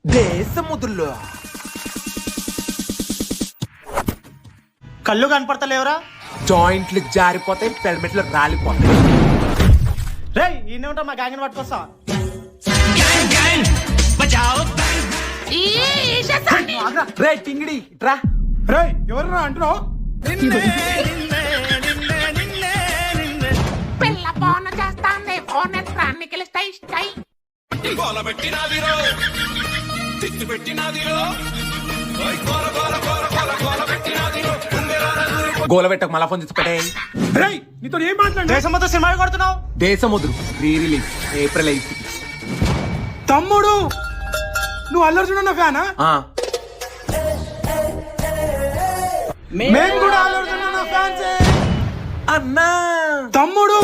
దేశముద్రులు కళ్ళు కనపడతలేవరా? జాయింట్లు జారిపోతాయి, పెల్మెట్లు రాలిపోతాయి. రే ఈయన ఉంటా మా గ్యాంగ్ పట్టుకొస్తా. రే టింగిడి రా. రే ఎవరు అంటున్నావు? పిల్ల ఫోన్ చేస్తాంది, ఫోన్ ఎత్తాన్ని గెలుస్తాయి ఇస్తాయి. గోల పెట్టకు, మళ్ళా ఫోన్ తీసుకుంటే. రే నీతో ఏం మాట్లాడు? దేశంతో సినిమా కొడుతున్నావు. Desamuduru re release April 8. తమ్ముడు నువ్వు అల్లర్జున ఫ్యానా? మేము కూడా అల్లర్జున ఫ్యాన్సే అన్నా. తమ్ముడు